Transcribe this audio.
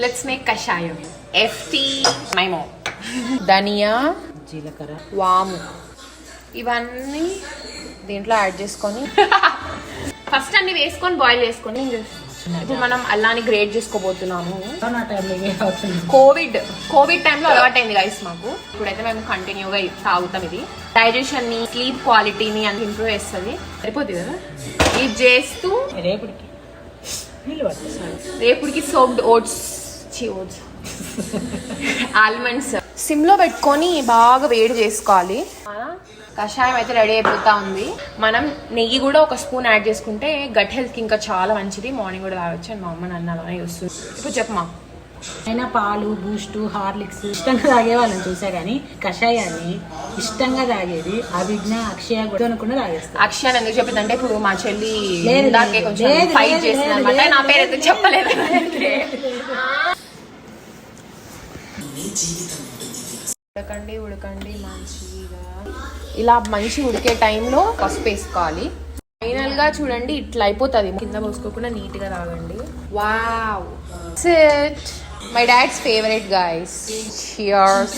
Let's make కషాయం. FT my mom. ధనియా, జీలకర్ర, వాము ఇవన్నీ దీంట్లో యాడ్ చేసుకొని ఫస్ట్ అన్ని వేసుకొని బాయిల్ చేసుకొని ఇప్పుడు మనం అల్లాని గ్రేట్ చేసుకోబోతున్నాము. కోవిడ్ టైంలో అలవాటైంది గైస్ మాకు. ఇప్పుడైతే మేము కంటిన్యూగా తాగుతాం. ఇది డైజెషన్ ని, స్లీప్ క్వాలిటీని అని ఇంప్రూవ్ చేస్తుంది. సరిపోతుంది కదా ఇది చేస్తూ. రేపుడికి సోప్డ్ ఓట్స్ ఆల్మండ్స్ సిమ్ లో పెట్టుకొని బాగా వేడి చేసుకోవాలి. కషాయం అయితే రెడీ అయిపోతా ఉంది. మనం నెయ్యి కూడా ఒక స్పూన్ యాడ్ చేసుకుంటే గట్ హెల్త్ కి ఇంకా చాలా మంచిది. మార్నింగ్ కూడా తాగొచ్చు అని మా అమ్మ నన్ను అలానే చూస్తుంది. ఇప్పుడు చెప్పమా. అయినా పాలు, బూస్ట్, హార్లిక్స్ ఇష్టంగా తాగేవాళ్ళని చూసా కానీ కషాయాన్ని ఇష్టంగా తాగేది అభిజ్ఞ, అక్షయ కూడా తాగేస్తారు. అక్షయ ఎందుకు చెప్పింది అంటే ఇప్పుడు మా చెల్లి కొంచెం ఫైట్ చేసింది అనమాట. నా పేరు ఎందుకు చెప్పలేదు. ఉడకండి మంచిగా. ఇలా మంచి ఉడికే టైంలో పసుపు వేసుకోవాలి. ఫైనల్ గా చూడండి ఇట్లా అయిపోతుంది. కింద పోసుకోకుండా నీట్ గా తాగండి. Wow, my dad's favourite guys. Cheers.